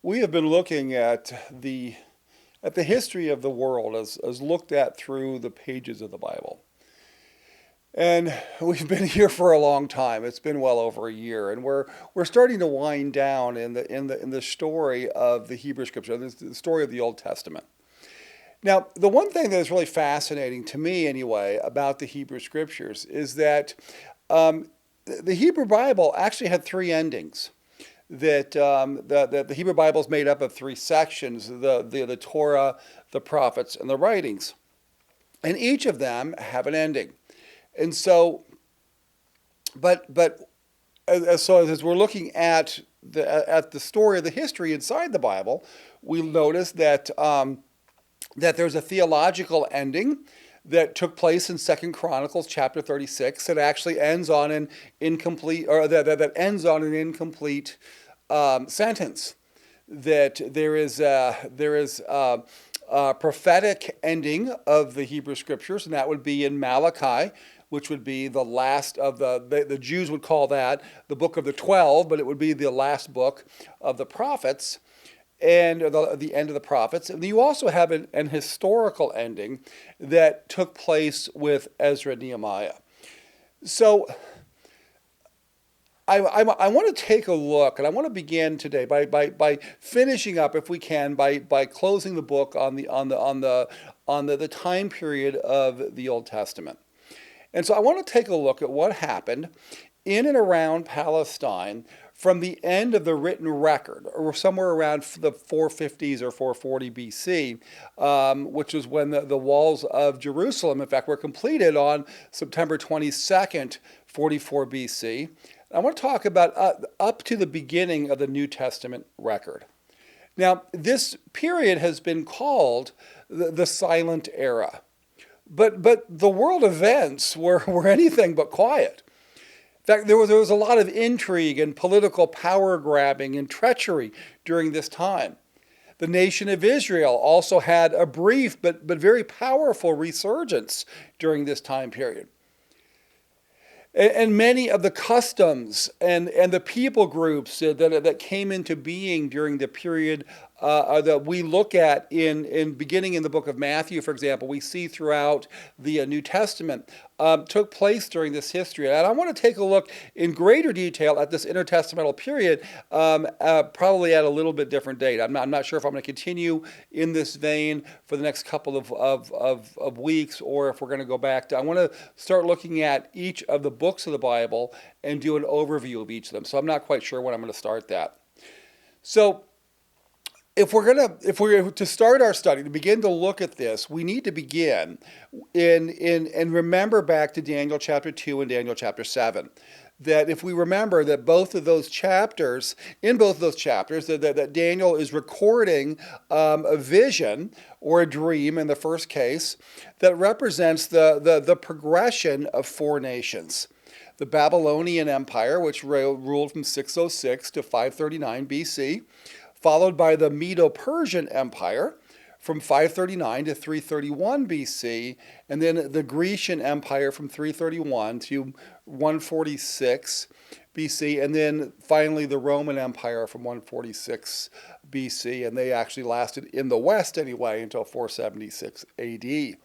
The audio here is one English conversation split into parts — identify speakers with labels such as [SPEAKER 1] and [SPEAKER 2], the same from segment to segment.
[SPEAKER 1] We have been looking at the history of the world as looked at through the pages of the Bible. And we've been here for a long time. It's been well over a year, and we're starting to wind down in the story of the Hebrew Scripture, the story of the Old Testament. Now, the one thing that is really fascinating to me, anyway, about the Hebrew Scriptures is that the Hebrew Bible actually had three endings. That the Hebrew Bible is made up of three sections: the Torah, the prophets, and the writings, and each of them have an ending. And so, as we're looking at the story of the history inside the Bible, we notice that that there's a theological ending that took place in 2 Chronicles chapter 36 that actually ends on an incomplete, or that ends on an incomplete sentence. That there is a prophetic ending of the Hebrew Scriptures, and that would be in Malachi, which would be the last of the Jews would call that the book of the 12, but it would be the last book of the prophets, and the end of the prophets. And you also have an historical ending that took place with Ezra and Nehemiah. So I want to take a look, and I want to begin today by finishing up, if we can, by closing the book on the time period of the Old Testament. And so I want to take a look at what happened in and around Palestine from the end of the written record, or somewhere around the 450s or 440 BC, which was when the walls of Jerusalem, in fact, were completed on September 22nd, 44 BC. I want to talk about up to the beginning of the New Testament record. Now, this period has been called the Silent Era. But the world events were anything but quiet. In fact, there was a lot of intrigue and political power grabbing and treachery during this time. The nation of Israel also had a brief but very powerful resurgence during this time period. And many of the customs and the people groups that came into being during the period that we look at in beginning in the book of Matthew, for example, we see throughout the New Testament, took place during this history. And I want to take a look in greater detail at this intertestamental period, probably at a little bit different date. I'm not sure if I'm going to continue in this vein for the next couple of weeks, or if we're going to go back to, I want to start looking at each of the books of the Bible and do an overview of each of them. So I'm not quite sure when I'm going to start that. So if we're to start our study, to begin to look at this, we need to begin and remember back to Daniel chapter 2 and Daniel chapter 7. That if we remember that in both of those chapters, that Daniel is recording a vision or a dream in the first case that represents the progression of four nations. The Babylonian Empire, which ruled from 606 to 539 BC, followed by the Medo-Persian Empire from 539 to 331 BC, and then the Grecian Empire from 331 to 146 BC, and then finally the Roman Empire from 146 BC, and they actually lasted in the West anyway until 476 AD.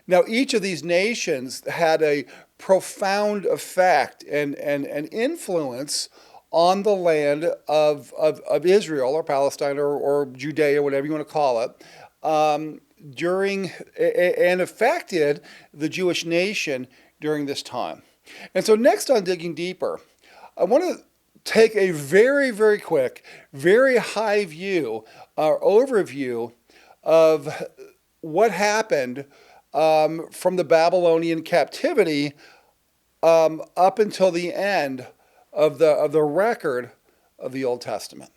[SPEAKER 1] Now, each of these nations had a profound effect and influence on the land of Israel or Palestine or Judea, whatever you want to call it, during and affected the Jewish nation during this time. And so next on Digging Deeper, I want to take a very, very quick, very high view or overview of what happened from the Babylonian captivity up until the end of the record of the Old Testament.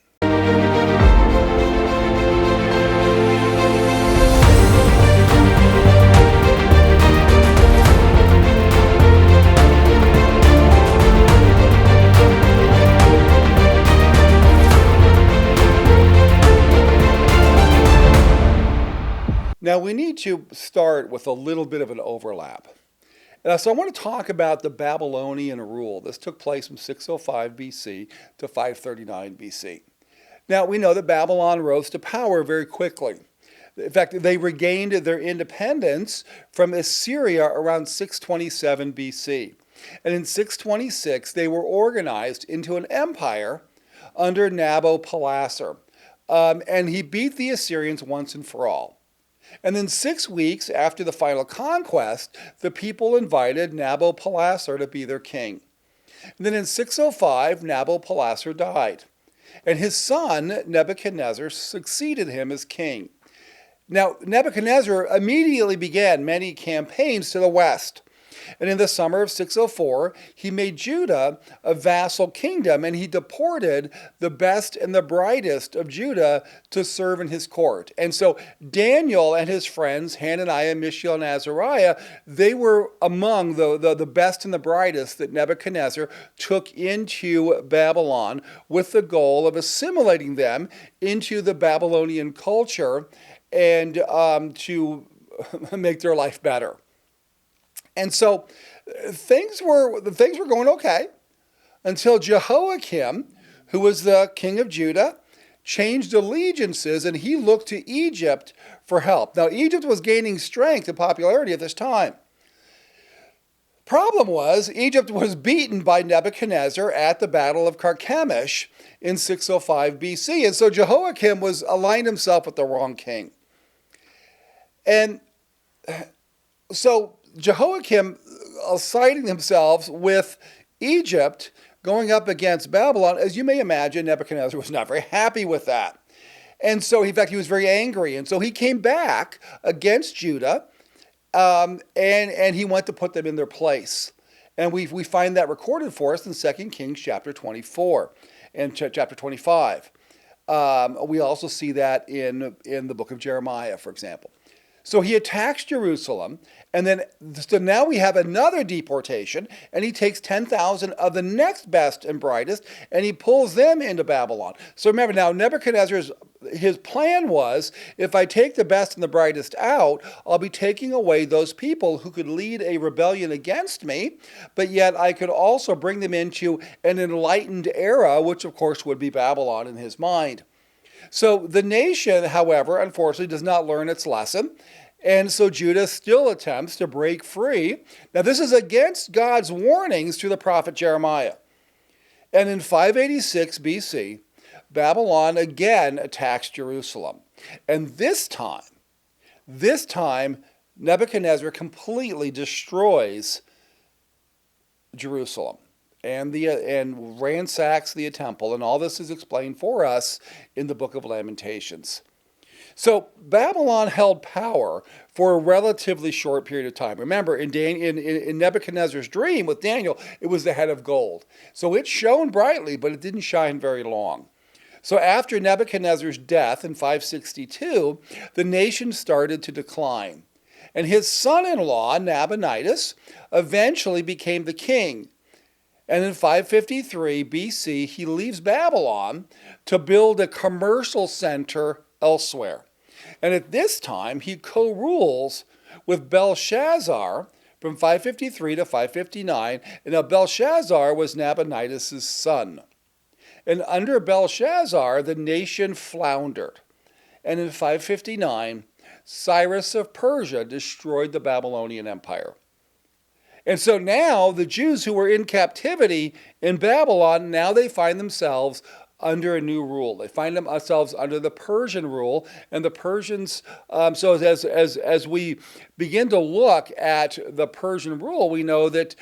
[SPEAKER 1] Now we need to start with a little bit of an overlap. So I want to talk about the Babylonian rule. This took place from 605 BC to 539 BC. Now, we know that Babylon rose to power very quickly. In fact, they regained their independence from Assyria around 627 BC. And in 626, they were organized into an empire under Nabopolassar. And he beat the Assyrians once and for all. And then 6 weeks after the final conquest, the people invited Nabopolassar to be their king. And then in 605, Nabopolassar died. And his son, Nebuchadnezzar, succeeded him as king. Now, Nebuchadnezzar immediately began many campaigns to the west. And in the summer of 604, he made Judah a vassal kingdom, and he deported the best and the brightest of Judah to serve in his court. And so Daniel and his friends, Hananiah, Mishael, and Azariah, they were among the best and the brightest that Nebuchadnezzar took into Babylon with the goal of assimilating them into the Babylonian culture and to make their life better. And so things were going okay until Jehoiakim, who was the king of Judah, changed allegiances, and he looked to Egypt for help. Now, Egypt was gaining strength and popularity at this time. Problem was, Egypt was beaten by Nebuchadnezzar at the Battle of Carchemish in 605 BC, and so Jehoiakim was aligned himself with the wrong king. And so Jehoiakim siding themselves with Egypt going up against Babylon, as you may imagine, Nebuchadnezzar was not very happy with that. And so, in fact, he was very angry. And so he came back against Judah, and he went to put them in their place. And we find that recorded for us in 2 Kings chapter 24 and chapter 25. We also see that in the book of Jeremiah, for example. So he attacks Jerusalem, and then so now we have another deportation, and he takes 10,000 of the next best and brightest, and he pulls them into Babylon. So remember now, Nebuchadnezzar's his plan was, if I take the best and the brightest out, I'll be taking away those people who could lead a rebellion against me, but yet I could also bring them into an enlightened era, which of course would be Babylon in his mind. So the nation, however, unfortunately does not learn its lesson. And so Judah still attempts to break free. Now this is against God's warnings to the prophet Jeremiah. And in 586 BC, Babylon again attacks Jerusalem. And this time, Nebuchadnezzar completely destroys Jerusalem and ransacks the temple. And all this is explained for us in the book of Lamentations. So Babylon held power for a relatively short period of time. Remember, in Nebuchadnezzar's dream with Daniel, it was the head of gold. So it shone brightly, but it didn't shine very long. So after Nebuchadnezzar's death in 562, the nation started to decline. And his son-in-law, Nabonidus, eventually became the king. And in 553 BC, he leaves Babylon to build a commercial center elsewhere. And at this time, he co-rules with Belshazzar from 553 to 559. And now Belshazzar was Nabonidus' son. And under Belshazzar, the nation floundered. And in 559, Cyrus of Persia destroyed the Babylonian Empire. And so now the Jews who were in captivity in Babylon, now they find themselves under a new rule. They find themselves under the Persian rule, and the Persians. So as we begin to look at the Persian rule, we know that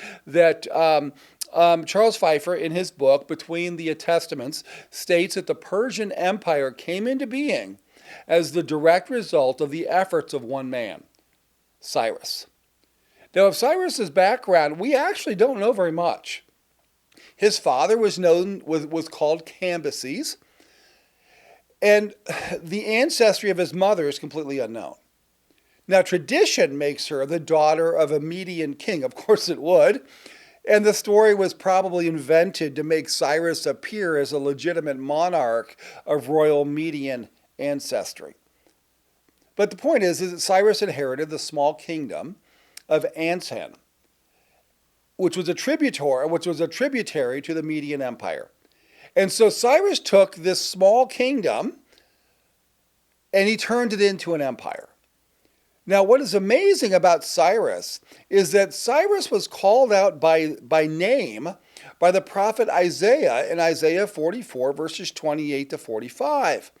[SPEAKER 1] Charles Pfeiffer, in his book Between the Testaments, states that the Persian Empire came into being as the direct result of the efforts of one man, Cyrus. Now, of Cyrus's background, we actually don't know very much. His father was called Cambyses, and the ancestry of his mother is completely unknown. Now, tradition makes her the daughter of a Median king. Of course it would. And the story was probably invented to make Cyrus appear as a legitimate monarch of royal Median ancestry. But the point is that Cyrus inherited the small kingdom of Anshan, which was a tributary to the Median Empire. And so Cyrus took this small kingdom and he turned it into an empire. Now, what is amazing about Cyrus is that Cyrus was called out by name by the prophet Isaiah in Isaiah 44, verses 28 to 45.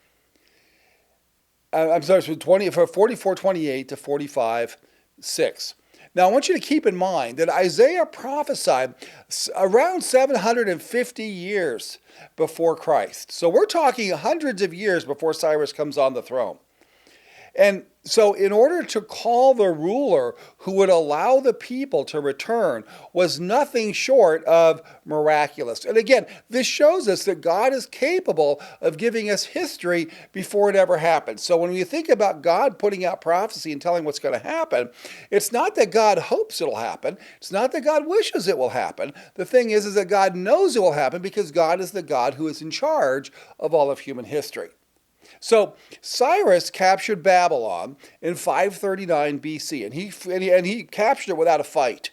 [SPEAKER 1] I'm sorry, for 44, 28 to 45, 6. Now, I want you to keep in mind that Isaiah prophesied around 750 years before Christ. So we're talking hundreds of years before Cyrus comes on the throne. And so in order to call the ruler who would allow the people to return was nothing short of miraculous. And again, this shows us that God is capable of giving us history before it ever happens. So when you think about God putting out prophecy and telling what's going to happen, it's not that God hopes it'll happen. It's not that God wishes it will happen. The thing is that God knows it will happen because God is the God who is in charge of all of human history. So Cyrus captured Babylon in 539 BC, and he captured it without a fight.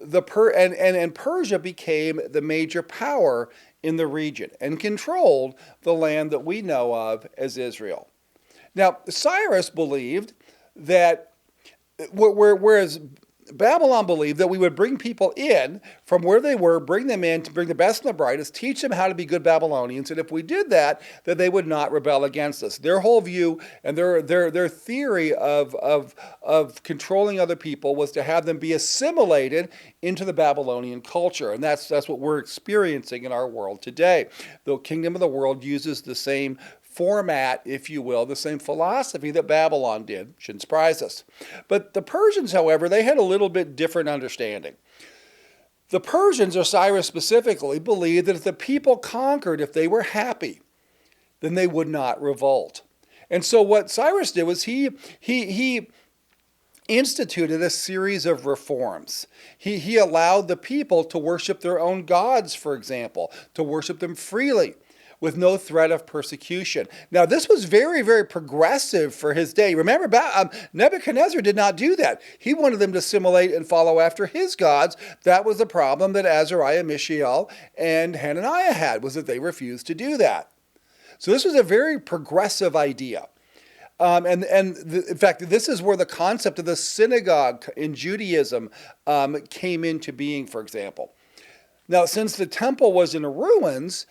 [SPEAKER 1] And Persia became the major power in the region and controlled the land that we know of as Israel. Now, Cyrus believed that, whereas Babylon believed that we would bring people in from where they were, bring them in to bring the best and the brightest, teach them how to be good Babylonians, and if we did that, that they would not rebel against us. Their whole view and their theory of controlling other people was to have them be assimilated into the Babylonian culture, and that's what we're experiencing in our world today. The kingdom of the world uses the same format, if you will, the same philosophy that Babylon did. Shouldn't surprise us. But the Persians, however, they had a little bit different understanding. The Persians, or Cyrus specifically, believed that if the people conquered, if they were happy, then they would not revolt. And so what Cyrus did was he instituted a series of reforms. He allowed the people to worship their own gods, for example, to worship them freely, with no threat of persecution. Now, this was very, very progressive for his day. Remember, Nebuchadnezzar did not do that. He wanted them to assimilate and follow after his gods. That was the problem that Azariah, Mishael, and Hananiah had, was that they refused to do that. So this was a very progressive idea. In fact, this is where the concept of the synagogue in Judaism came into being, for example. Now, since the temple was in ruins,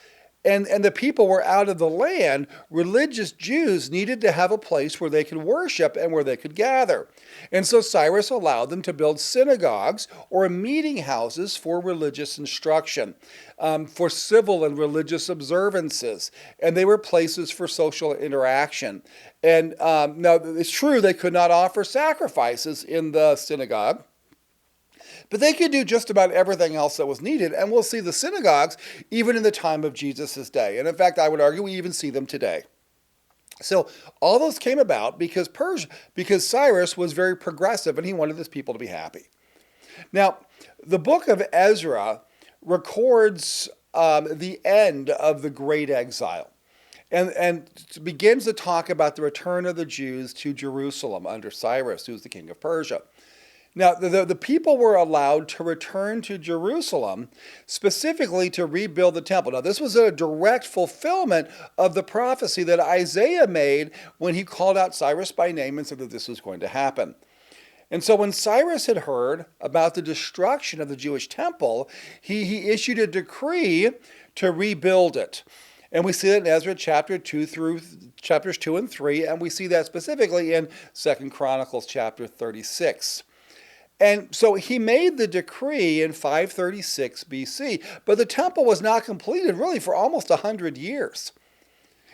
[SPEAKER 1] and the people were out of the land, religious Jews needed to have a place where they could worship and where they could gather. And so Cyrus allowed them to build synagogues or meeting houses for religious instruction, for civil and religious observances. And they were places for social interaction. And now it's true they could not offer sacrifices in the synagogue, but they could do just about everything else that was needed, and we'll see the synagogues even in the time of Jesus' day. And in fact, I would argue we even see them today. So all those came about because Cyrus was very progressive and he wanted his people to be happy. Now, the book of Ezra records the end of the Great Exile and begins to talk about the return of the Jews to Jerusalem under Cyrus, who's the king of Persia. Now, the people were allowed to return to Jerusalem specifically to rebuild the temple. Now, this was a direct fulfillment of the prophecy that Isaiah made when he called out Cyrus by name and said that this was going to happen. And so when Cyrus had heard about the destruction of the Jewish temple, he issued a decree to rebuild it. And we see that in Ezra chapters 2 and 3, and we see that specifically in 2 Chronicles chapter 36. And so he made the decree in 536 BC, but the temple was not completed really for almost 100 years.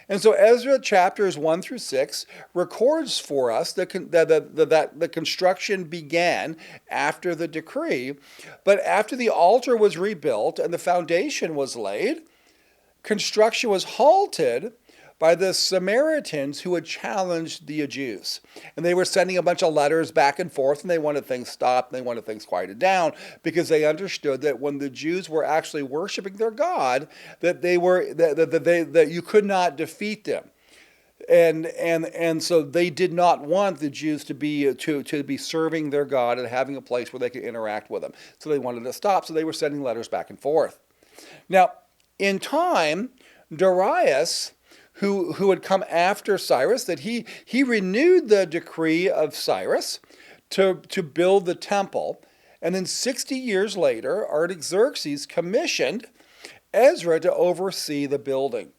[SPEAKER 1] And so Ezra chapters 1 through 6 records for us that the construction began after the decree, but after the altar was rebuilt and the foundation was laid, construction was halted by the Samaritans who had challenged the Jews. And they were sending a bunch of letters back and forth, and they wanted things stopped, and they wanted things quieted down, because they understood that when the Jews were actually worshiping their God, that you could not defeat them. And so they did not want the Jews to be serving their God and having a place where they could interact with them. So they wanted to stop, so they were sending letters back and forth. Now, In time, Darius, who had come after Cyrus, that he renewed the decree of Cyrus to build the temple. And then 60 years later, Artaxerxes commissioned Ezra to oversee the building.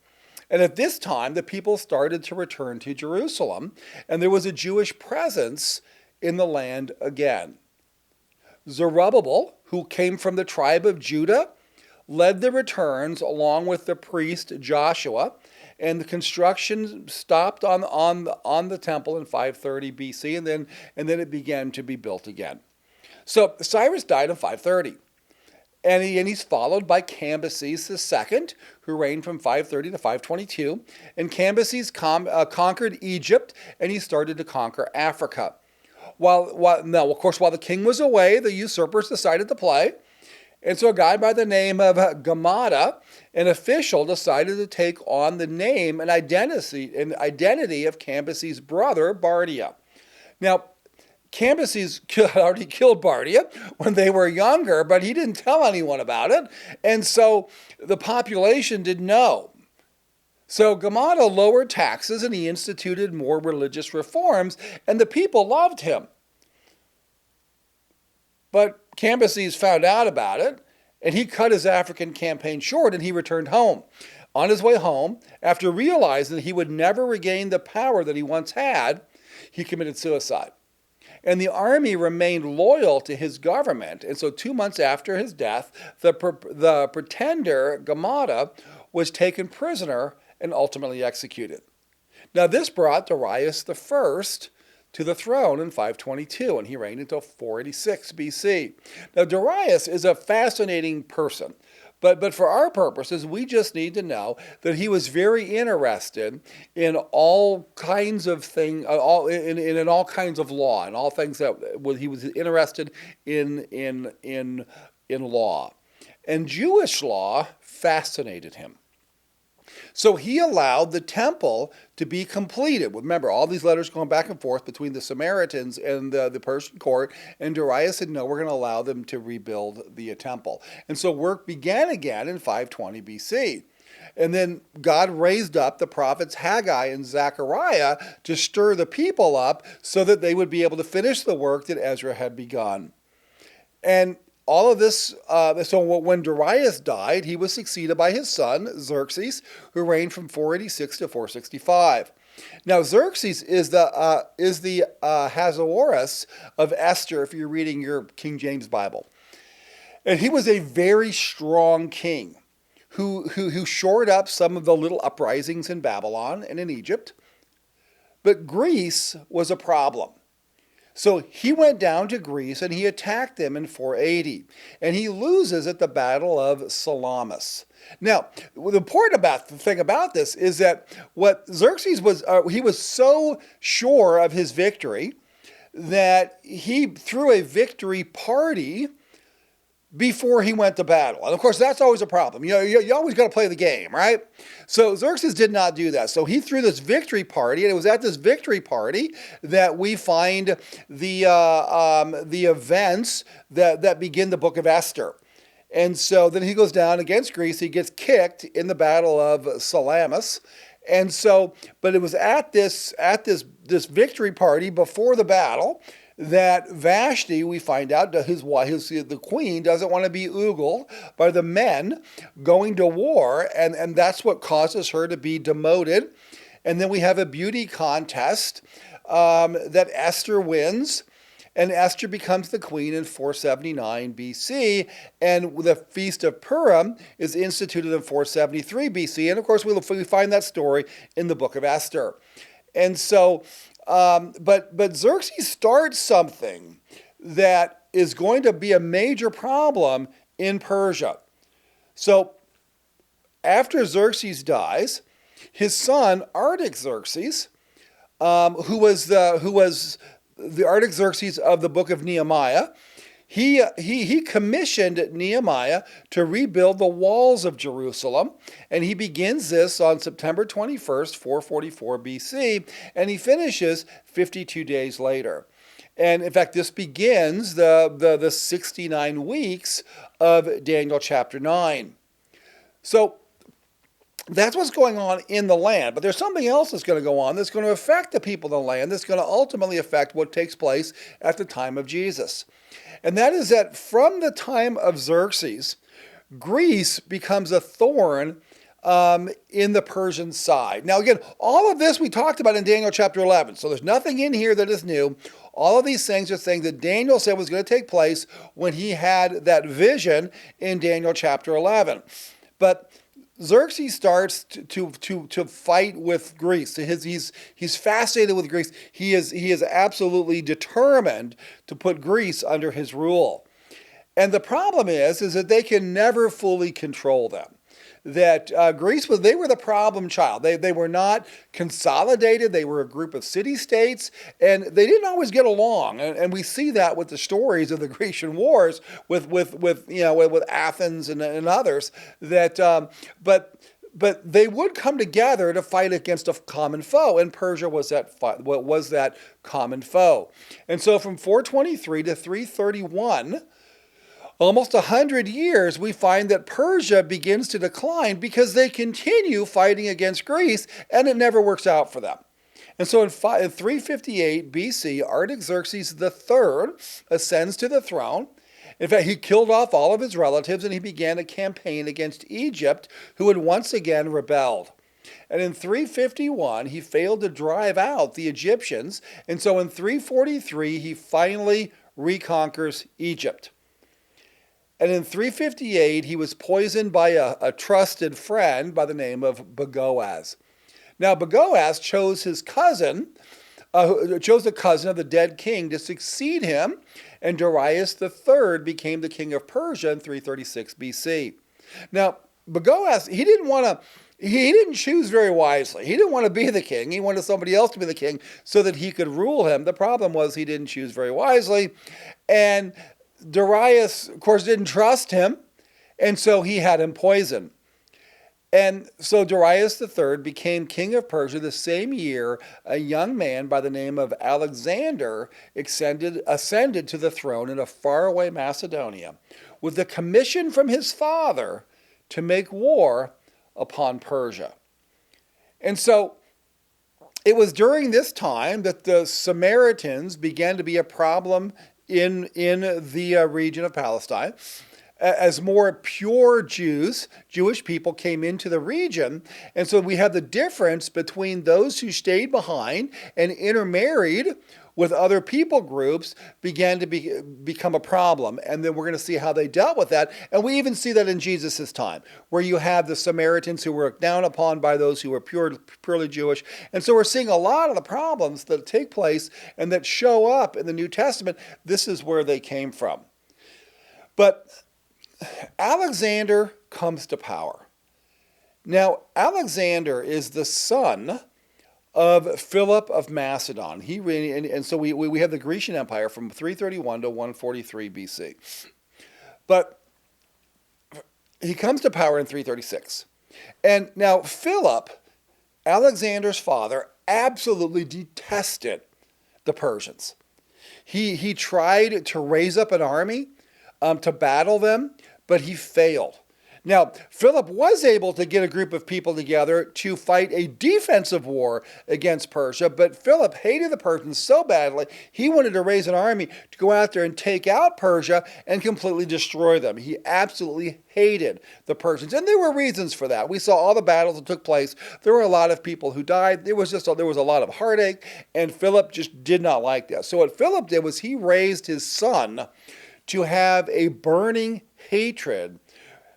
[SPEAKER 1] And at this time, the people started to return to Jerusalem, and there was a Jewish presence in the land again. Zerubbabel, who came from the tribe of Judah, led the returns along with the priest Joshua, and the construction stopped on the temple in 530 BC, and then it began to be built again. So Cyrus died in 530. And he's followed by Cambyses II, who reigned from 530 to 522. And Cambyses conquered Egypt, and he started to conquer Africa. While the king was away, the usurpers decided to play. And so a guy by the name of Gamada, an official, decided to take on the name and identity of Cambyses' brother, Bardia. Now, Cambyses had already killed Bardia when they were younger, but he didn't tell anyone about it. And so the population didn't know. So Gamada lowered taxes and he instituted more religious reforms, and the people loved him. But Cambyses found out about it, and he cut his African campaign short, and he returned home. On his way home, after realizing that he would never regain the power that he once had, he committed suicide. And the army remained loyal to his government. And so 2 months after his death, the pretender, Gamada, was taken prisoner and ultimately executed. Now this brought Darius I to the throne in 522, and he reigned until 486 BC. Now Darius is a fascinating person. But for our purposes, we just need to know that he was very interested in all kinds of things, in all kinds of law, and all things that he was interested in law. And Jewish law fascinated him. So he allowed the temple to be completed. Remember, all these letters going back and forth between the Samaritans and the Persian court, and Darius said, no, we're going to allow them to rebuild the temple. And so work began again in 520 BC. And then God raised up the prophets Haggai and Zechariah to stir the people up so that they would be able to finish the work that Ezra had begun. And all of this, so when Darius died, he was succeeded by his son, Xerxes, who reigned from 486 to 465. Now, Xerxes is the Ahasuerus of Esther, if you're reading your King James Bible. And he was a very strong king who shored up some of the little uprisings in Babylon and in Egypt. But Greece was a problem. So he went down to Greece and he attacked them in 480. And he loses at the Battle of Salamis. Now, the important thing about this is that what Xerxes was, he was so sure of his victory that he threw a victory party before he went to battle. And of course, that's always a problem. You always got to play the game, right? So Xerxes did not do that. So he threw this victory party, and it was at this victory party that we find the events that begin the book of Esther. And so then he goes down against Greece. He gets kicked in the battle of Salamis. And so, but it was at this victory party before the battle that Vashti, we find out, the queen doesn't want to be ogled by the men going to war, and that's what causes her to be demoted. And then we have a beauty contest that Esther wins, and Esther becomes the queen in 479 BC, and the Feast of Purim is instituted in 473 BC, and of course we find that story in the book of Esther. And so but Xerxes starts something that is going to be a major problem in Persia. So after Xerxes dies, his son Artaxerxes, who was the Artaxerxes of the book of Nehemiah, he commissioned Nehemiah to rebuild the walls of Jerusalem, and he begins this on September 21st, 444 BC, and he finishes 52 days later. And in fact, this begins the 69 weeks of Daniel chapter 9. So That's what's going on in the land. But there's something else that's going to go on that's going to affect the people of the land, that's going to ultimately affect what takes place at the time of Jesus. And that is that from the time of Xerxes, Greece becomes a thorn in the Persian side. Now, again, all of this we talked about in Daniel chapter 11. So there's nothing in here that is new. All of these things are things that Daniel said was going to take place when he had that vision in Daniel chapter 11. But Xerxes starts to fight with Greece. He's fascinated with Greece. He is absolutely determined to put Greece under his rule. And the problem is that they can never fully control them. That Greece they were the problem child. They were not consolidated. They were a group of city-states, and they didn't always get along. And we see that with the stories of the Grecian wars with Athens and others. But they would come together to fight against a common foe, and Persia was that common foe. And so from 423 to 331. Almost 100 years, we find that Persia begins to decline because they continue fighting against Greece, and it never works out for them. And so in 358 BC, Artaxerxes III ascends to the throne. In fact, he killed off all of his relatives, and he began a campaign against Egypt, who had once again rebelled. And in 351, he failed to drive out the Egyptians, and so in 343, he finally reconquers Egypt. And in 358, he was poisoned by a trusted friend by the name of Bagoas. Now, Bagoas chose the cousin of the dead king to succeed him, and Darius III became the king of Persia in 336 BC. Now, Bagoas, he didn't choose very wisely. He didn't want to be the king. He wanted somebody else to be the king so that he could rule him. The problem was he didn't choose very wisely, and Darius, of course, didn't trust him, and so he had him poisoned. And so Darius III became king of Persia the same year a young man by the name of Alexander ascended to the throne in a faraway Macedonia with the commission from his father to make war upon Persia. And so it was during this time that the Samaritans began to be a problem in the region of Palestine, as more pure Jewish people came into the region. And so we have the difference between those who stayed behind and intermarried with other people groups began to become a problem. And then we're going to see how they dealt with that. And we even see that in Jesus' time, where you have the Samaritans who were looked down upon by those who were purely Jewish. And so we're seeing a lot of the problems that take place and that show up in the New Testament. This is where they came from. But Alexander comes to power. Now, Alexander is the son of Philip of Macedon. And so we have the Grecian Empire from 331 to 143 BC. But he comes to power in 336. And now Philip, Alexander's father, absolutely detested the Persians. He tried to raise up an army to battle them, but he failed. Now, Philip was able to get a group of people together to fight a defensive war against Persia, but Philip hated the Persians so badly, he wanted to raise an army to go out there and take out Persia and completely destroy them. He absolutely hated the Persians, and there were reasons for that. We saw all the battles that took place. There were a lot of people who died. There was a lot of heartache, and Philip just did not like that. So what Philip did was he raised his son to have a burning hatred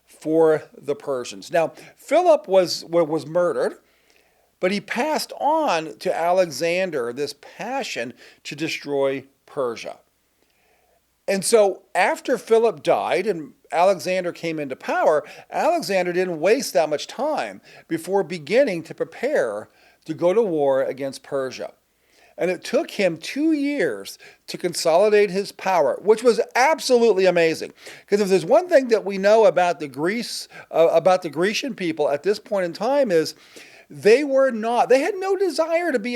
[SPEAKER 1] for the Persians. Now, Philip was murdered, but he passed on to Alexander this passion to destroy Persia. And so after Philip died and Alexander came into power, Alexander didn't waste that much time before beginning to prepare to go to war against Persia. And it took him 2 years to consolidate his power, which was absolutely amazing. Because if there's one thing that we know about the Grecian people at this point in time is they had no desire to be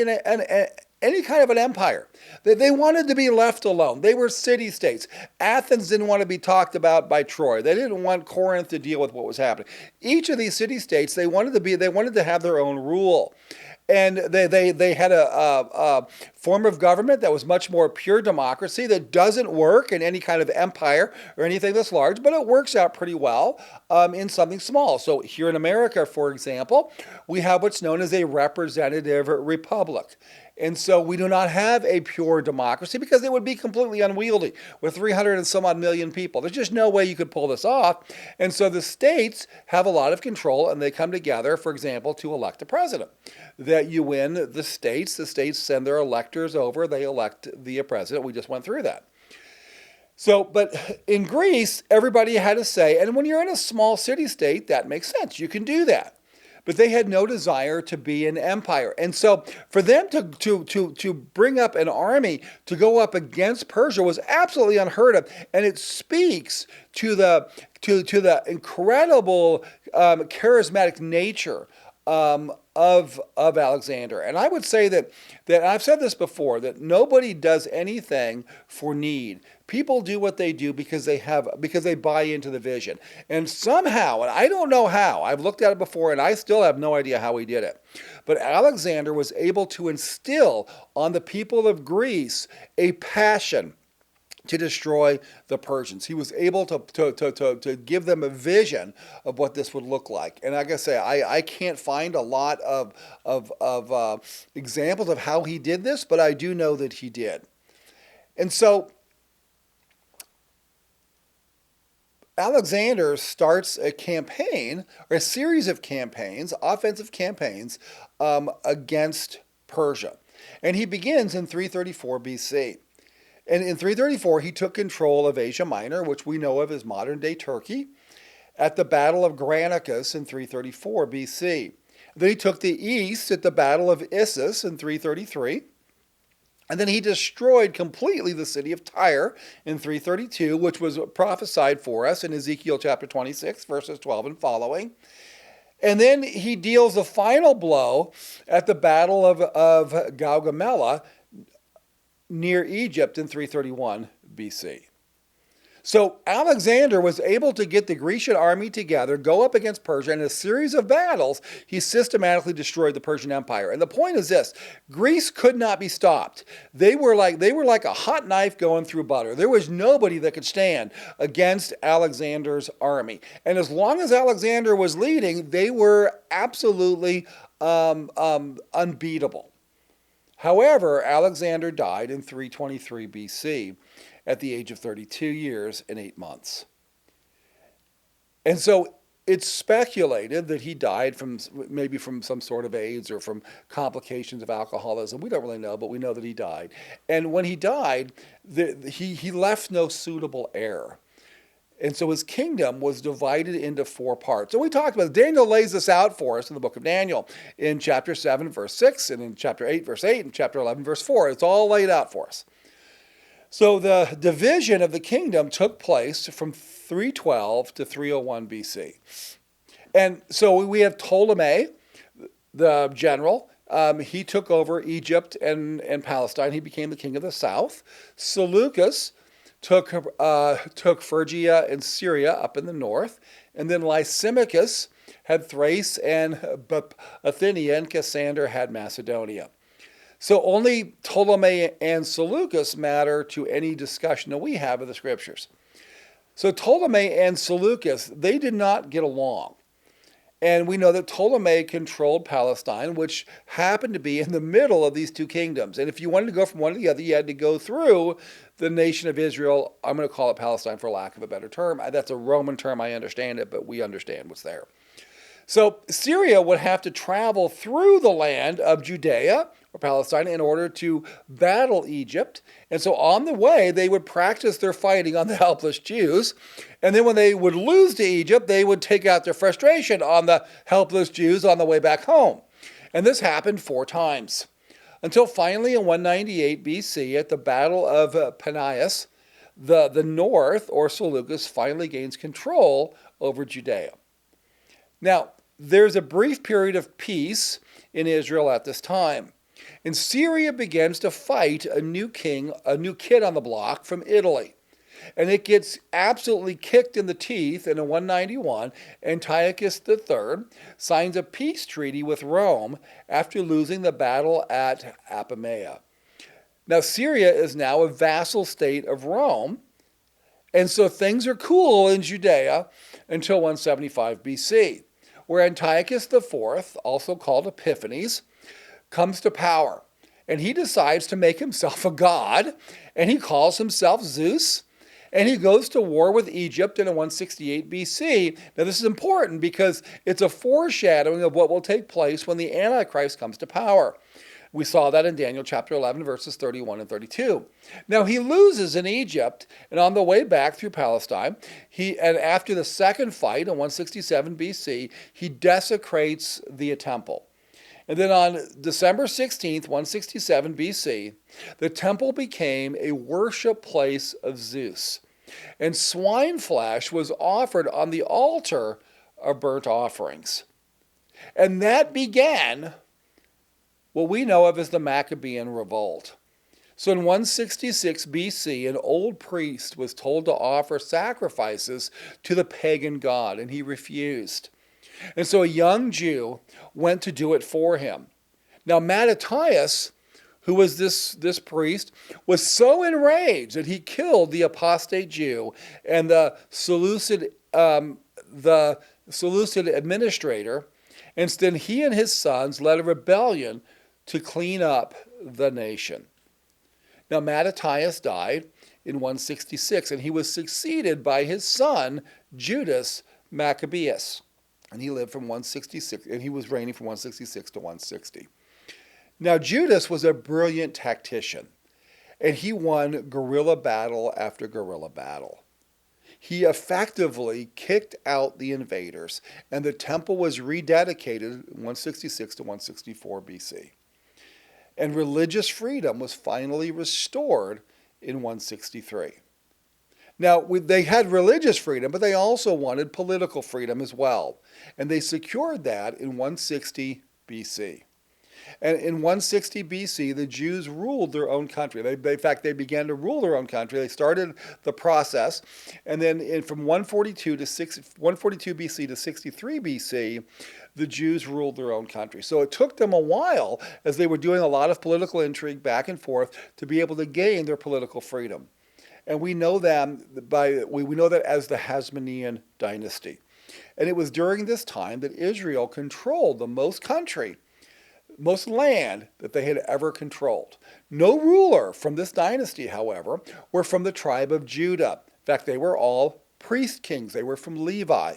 [SPEAKER 1] any kind of an empire. They wanted to be left alone. They were city-states. Athens didn't want to be talked about by Troy. They didn't want Corinth to deal with what was happening. Each of these city-states, they wanted to have their own rule. And they had a form of government that was much more pure democracy that doesn't work in any kind of empire or anything that's large, but it works out pretty well in something small. So here in America, for example, we have what's known as a representative republic. And so we do not have a pure democracy because it would be completely unwieldy with 300 and some odd million people. There's just no way you could pull this off. And so the states have a lot of control and they come together, for example, to elect a president. That you win the states send their electors over, they elect the president. We just went through that. So, but in Greece, everybody had a say. And when you're in a small city-state, that makes sense. You can do that. But they had no desire to be an empire. And so for them to bring up an army to go up against Persia was absolutely unheard of. And it speaks to the incredible charismatic nature of Alexander. And I would say that I've said this before, that nobody does anything for need. People do what they do because they buy into the vision. And somehow, and I don't know how, I've looked at it before and I still have no idea how he did it. But Alexander was able to instill on the people of Greece a passion to destroy the Persians. He was able to give them a vision of what this would look like. And like I say, I can't find a lot of examples of how he did this, but I do know that he did. And so Alexander starts a campaign, or a series of campaigns, offensive campaigns, against Persia. And he begins in 334 BC. And in 334, he took control of Asia Minor, which we know of as modern-day Turkey, at the Battle of Granicus in 334 BC. Then he took the east at the Battle of Issus in 333. And then he destroyed completely the city of Tyre in 332, which was prophesied for us in Ezekiel chapter 26, verses 12 and following. And then he deals the final blow at the Battle of Gaugamela near Egypt in 331 BC. So Alexander was able to get the Grecian army together, go up against Persia, and in a series of battles, he systematically destroyed the Persian Empire. And the point is this: Greece could not be stopped. They were like a hot knife going through butter. There was nobody that could stand against Alexander's army. And as long as Alexander was leading, they were absolutely unbeatable. However, Alexander died in 323 BC at the age of 32 years and 8 months. And so it's speculated that he died maybe from some sort of AIDS or from complications of alcoholism. We don't really know, but we know that he died. And when he died, he left no suitable heir. And so his kingdom was divided into 4 parts. And we talked about it. Daniel lays this out for us in the book of Daniel in chapter 7, verse 6, and in chapter 8, verse 8, and chapter 11, verse 4. It's all laid out for us. So the division of the kingdom took place from 312 to 301 BC. And so we have Ptolemy, the general. He took over Egypt and Palestine. He became the king of the south. Seleucus took Phrygia and Syria up in the north, and then Lysimachus had Thrace and Bithynia, and Cassander had Macedonia. So only Ptolemy and Seleucus matter to any discussion that we have of the scriptures. So Ptolemy and Seleucus, they did not get along. And we know that Ptolemy controlled Palestine, which happened to be in the middle of these two kingdoms. And if you wanted to go from one to the other, you had to go through the nation of Israel. I'm going to call it Palestine for lack of a better term. That's a Roman term. I understand it, but we understand what's there. So Syria would have to travel through the land of Judea or Palestine in order to battle Egypt. And so on the way, they would practice their fighting on the helpless Jews. And then when they would lose to Egypt, they would take out their frustration on the helpless Jews on the way back home. And this happened 4 times. Until finally in 198 BC, at the Battle of Panias, the north, or Seleucus, finally gains control over Judea. Now, there's a brief period of peace in Israel at this time. And Syria begins to fight a new kid on the block from Italy. And it gets absolutely kicked in the teeth. And in 191, Antiochus III signs a peace treaty with Rome after losing the battle at Apamea. Now, Syria is now a vassal state of Rome, and so things are cool in Judea until 175 BC, where Antiochus IV, also called Epiphanes, comes to power. And he decides to make himself a god, and he calls himself Zeus, and he goes to war with Egypt in 168 BC. Now, this is important because it's a foreshadowing of what will take place when the Antichrist comes to power. We saw that in Daniel chapter 11, verses 31 and 32. Now, he loses in Egypt, and on the way back through Palestine, and after the second fight in 167 BC, he desecrates the temple. And then on December 16th, 167 BC, the temple became a worship place of Zeus. And swine flesh was offered on the altar of burnt offerings. And that began what we know of as the Maccabean Revolt. So in 166 BC, an old priest was told to offer sacrifices to the pagan god, and he refused. And so a young Jew went to do it for him. Now Mattathias, who was this priest, was so enraged that he killed the apostate Jew and the Seleucid administrator. And then he and his sons led a rebellion to clean up the nation. Now Mattathias died in 166, and he was succeeded by his son Judas Maccabeus. And he lived from 166, and he was reigning from 166 to 160. Now, Judas was a brilliant tactician, and he won guerrilla battle after guerrilla battle. He effectively kicked out the invaders, and the temple was rededicated in 166 to 164 BC. And religious freedom was finally restored in 163. Now, they had religious freedom, but they also wanted political freedom as well. And they secured that in 160 BC. And in 160 BC, the Jews ruled their own country. In fact, they began to rule their own country. They started the process. And then from 142 BC to 63 BC, the Jews ruled their own country. So it took them a while, as they were doing a lot of political intrigue back and forth, to be able to gain their political freedom. And we know that as the Hasmonean dynasty. And it was during this time that Israel controlled the most land that they had ever controlled. No ruler from this dynasty, however, were from the tribe of Judah. In fact, they were all priest kings. They were from Levi.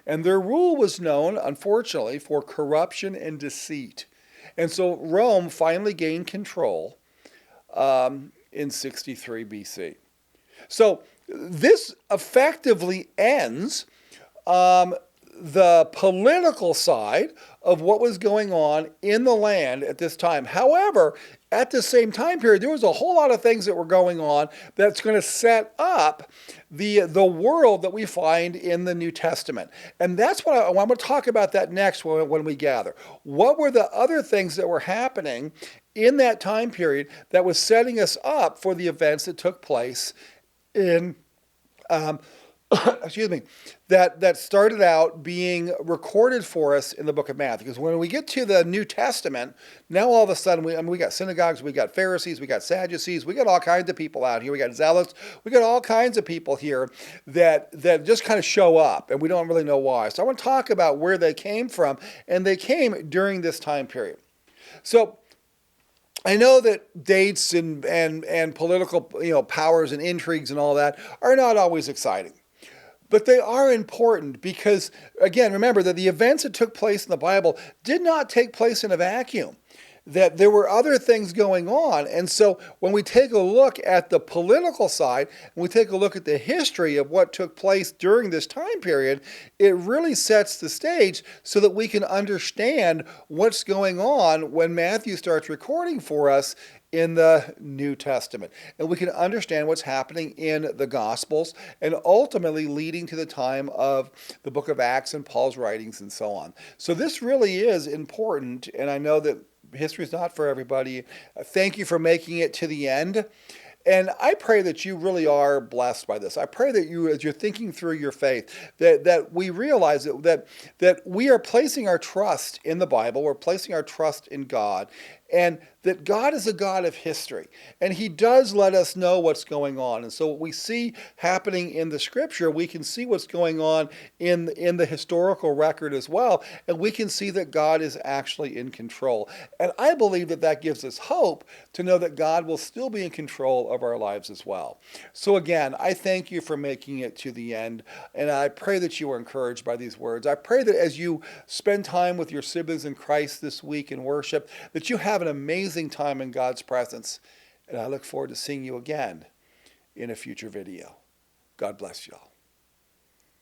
[SPEAKER 1] And their rule was known, unfortunately, for corruption and deceit. And so Rome finally gained control in 63 BC. So this effectively ends the political side of what was going on in the land at this time. However, at the same time period, there was a whole lot of things that were going on that's going to set up the world that we find in the New Testament. And that's what I'm going to talk about that next when we gather. What were the other things that were happening in that time period that was setting us up for the events that took place in that started out being recorded for us in the book of Matthew. Because when we get to the New Testament, now all of a sudden we got synagogues, we got Pharisees, we got Sadducees, we got all kinds of people out here. We got zealots, we got all kinds of people here that just kind of show up, and we don't really know why. So I want to talk about where they came from, and they came during this time period. So I know that dates and political powers and intrigues and all that are not always exciting. But they are important because, again, remember that the events that took place in the Bible did not take place in a vacuum, that there were other things going on. And so when we take a look at the political side, and we take a look at the history of what took place during this time period, it really sets the stage so that we can understand what's going on when Matthew starts recording for us in the New Testament. And we can understand what's happening in the Gospels and ultimately leading to the time of the book of Acts and Paul's writings and so on. So this really is important, and I know that history is not for everybody. Thank you for making it to the end. And I pray that you really are blessed by this. I pray that you, as you're thinking through your faith, that we realize that we are placing our trust in the Bible. We're placing our trust in God. And that God is a God of history. And he does let us know what's going on. And so what we see happening in the scripture, we can see what's going on in the historical record as well. And we can see that God is actually in control. And I believe that that gives us hope to know that God will still be in control of our lives as well. So again, I thank you for making it to the end. And I pray that you are encouraged by these words. I pray that as you spend time with your siblings in Christ this week in worship, that you have an amazing time in God's presence. And I look forward to seeing you again in a future video. God bless you all.